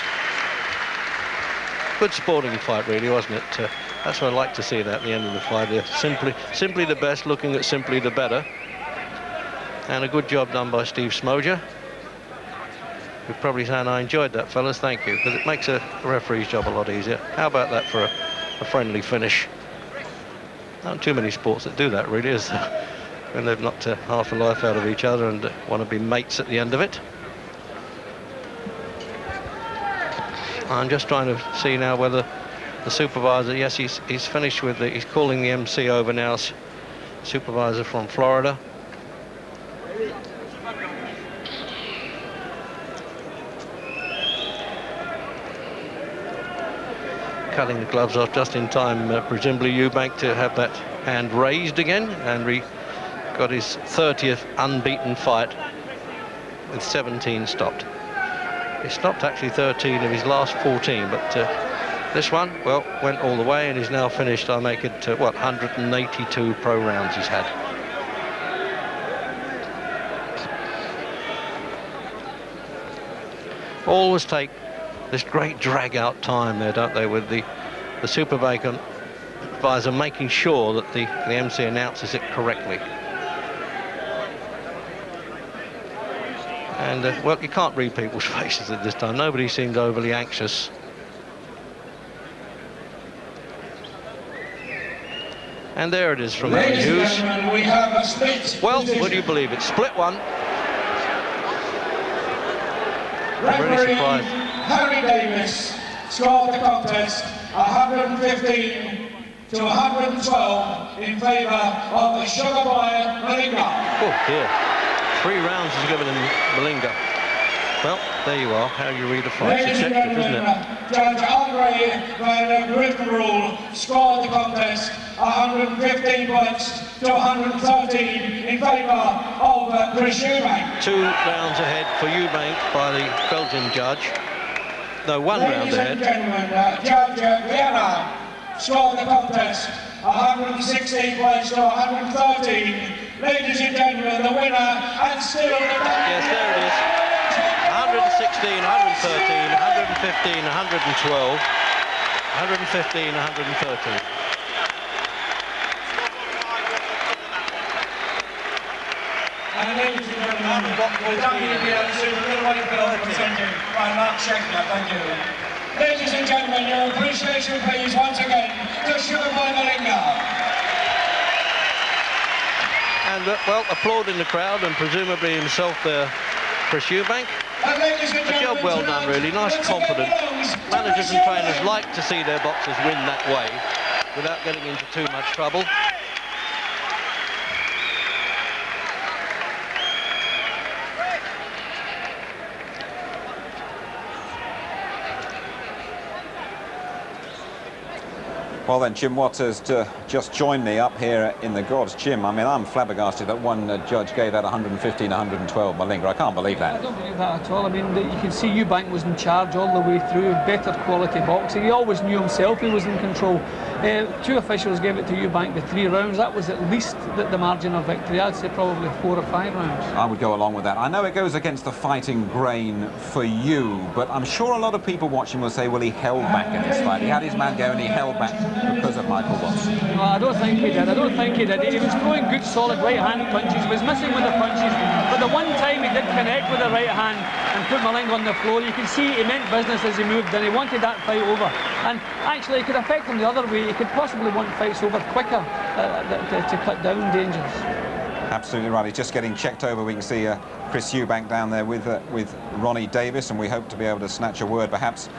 Good sporting fight, really, wasn't it? That's what I like to see that at the end of the fight. Simply the best, looking at simply the better. And a good job done by Steve Smoger. You're probably saying, I enjoyed that, fellas, thank you, because it makes a referee's job a lot easier. How about that for a friendly finish? Not too many sports that do that, really, is there? When they've knocked half a life out of each other and want to be mates at the end of it. I'm just trying to see now whether the supervisor, yes, he's finished with he's calling the MC over now, supervisor from Florida. Cutting the gloves off just in time, presumably Eubank to have that hand raised again, and got his 30th unbeaten fight with 17 stopped. He stopped actually 13 of his last 14, but this one, well, went all the way and is now finished. I make it, 182 pro rounds he's had. Always take this great drag-out time there, don't they, with the Superbank advisor making sure that the MC announces it correctly. And, well, you can't read people's faces at this time. Nobody seemed overly anxious. And there it is from Alan Hughes. We have a split Well, decision. would you believe it? Split one. I'm really Referee surprised. Harry Davis scored the contest 115 to 112 in favour of the Sugar Boy Malinga. Oh dear. 3 rounds has given him Malinga. Well, there you are, how you read a fight. It's Ladies and effective, isn't gentlemen, it? Judge Andre by the written rule scored the contest 115 points to 113 in favour of Chris Eubank. 2 rounds ahead for Eubank by the Belgian judge. No, 1 round Ladies and ahead. gentlemen, Judge Vienna scored the contest 116 points to 113. Ladies and gentlemen, the winner and still the Yes, there it is. 116, 113, 115, 112, 115, 113. And ladies and gentlemen, the WBO Super Middleweight belt presented by Mark Schechner. Thank you. Ladies and gentlemen, your appreciation please once again to Sugar Boy Malinga. And, well, applauding the crowd and presumably himself there, Chris Eubank. And ladies and A job gentlemen, well done, really. Nice, confident. Managers and trainers like to see their boxers win that way without getting into too much trouble. Well then, Jim Watts has just joined me up here in the gods. Jim, I mean, I'm flabbergasted that one judge gave that 115, 112 Malinga. I can't believe I that. don't believe that at all. I mean, you can see Eubank was in charge all the way through, better quality boxing. He always knew himself he was in control. 2 officials gave it to Eubank the 3 rounds. That was at least the margin of victory. I'd say probably 4 or 5 rounds. I would go along with that. I know it goes against the fighting grain for you, but I'm sure a lot of people watching will say, well, he held back in this fight. He had his man go and he held back because of Michael Watts. No, I don't think he did. I don't think he did. He was throwing good, solid right-hand punches. He was missing with the punches. But the one time he did connect with the right hand and put Malinga on the floor, you can see he meant business as he moved and he wanted that fight over. And actually, it could affect him the other way. He could possibly want fights over quicker to cut down dangers. Absolutely right. He's just getting checked over. We can see Chris Eubank down there with Ronnie Davis, and we hope to be able to snatch a word perhaps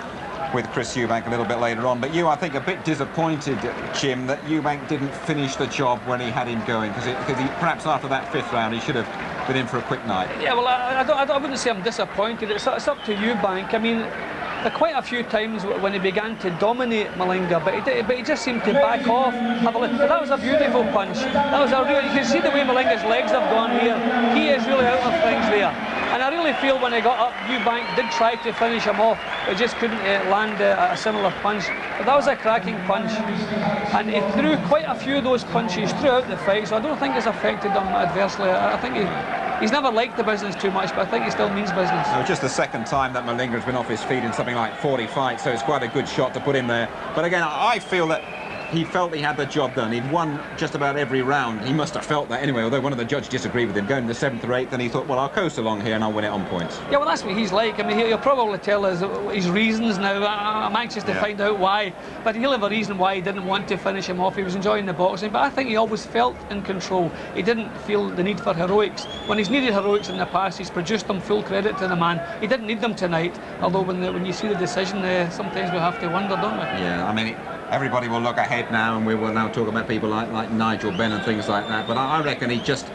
with Chris Eubank a little bit later on. But you, I think, a bit disappointed, Jim, that Eubank didn't finish the job when he had him going, because he perhaps after that 5th round he should have been in for a quick night. Yeah, well, I wouldn't say I'm disappointed. It's up to Eubank. I mean, there are quite a few times when he began to dominate Malinga, but he just seemed to back off. But that was a beautiful punch. That was a real. You can see the way Malinga's legs have gone here. He is really out of things there. And I really feel when he got up, Eubank did try to finish him off, but just couldn't land a similar punch. But that was a cracking punch. And he threw quite a few of those punches throughout the fight, so I don't think it's affected him adversely. I think he's never liked the business too much, but I think he still means business. So just the 2nd time that Malinga has been off his feet in something like 40 fights, so it's quite a good shot to put in there. But again, I feel that he felt he had the job done. He'd won just about every round. He must have felt that anyway, although one of the judges disagreed with him. Going to the 7th or 8th, and he thought, well, I'll coast along here and I'll win it on points. Yeah, well, that's what he's like. I mean, he'll probably tell us his reasons now. I'm anxious to find out why. But he'll have a reason why he didn't want to finish him off. He was enjoying the boxing. But I think he always felt in control. He didn't feel the need for heroics. When he's needed heroics in the past, he's produced them. Full credit to the man. He didn't need them tonight. Although when you see the decision, sometimes we have to wonder, don't we? Yeah, I mean, everybody will look ahead now, and we will now talk about people like Nigel Benn and things like that. But I reckon he just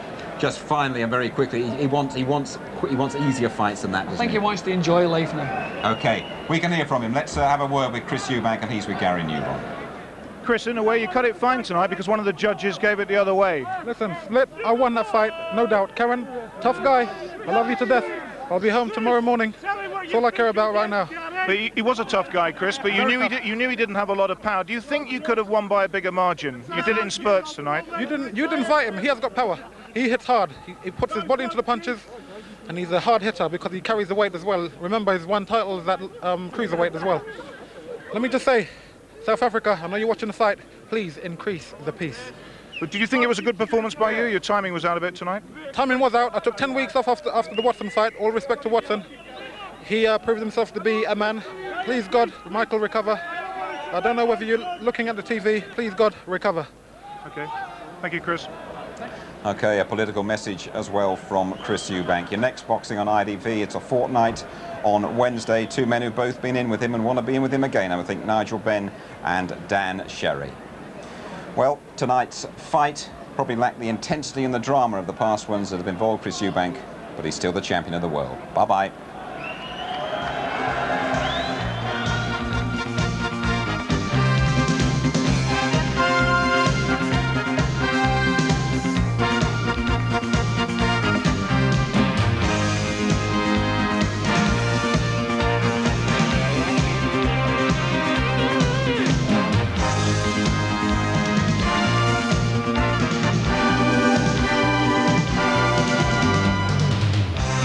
finally and very quickly he wants easier fights than that. I think he wants to enjoy life now. Okay, we can hear from him. Let's have a word with Chris Eubank, and he's with Gary Newborn. Chris, in a way, you cut it fine tonight because one of the judges gave it the other way. Listen, Flip, I won that fight, no doubt. Karen, tough guy. I love you to death. I'll be home tomorrow morning. That's all I care about right now. But he was a tough guy, Chris, but you knew he didn't have a lot of power. Do you think you could have won by a bigger margin? You did it in spurts tonight. You didn't fight him. He has got power. He hits hard. He puts his body into the punches, and he's a hard hitter because he carries the weight as well. Remember, his one title is that cruiserweight as well. Let me just say, South Africa, I know you're watching the fight, please increase the pace. But did you think it was a good performance by you? Your timing was out a bit tonight? Timing was out. I took 10 weeks off after the Watson fight. All respect to Watson. He proved himself to be a man. Please God, Michael, recover. I don't know whether you're looking at the TV. Please God, recover. Okay. Thank you, Chris. Okay, a political message as well from Chris Eubank. Your next boxing on ITV, it's a fortnight on Wednesday. Two men who've both been in with him and want to be in with him again. I think Nigel Benn and Dan Sherry. Well, tonight's fight probably lacked the intensity and the drama of the past ones that have involved Chris Eubank, but he's still the champion of the world. Bye-bye.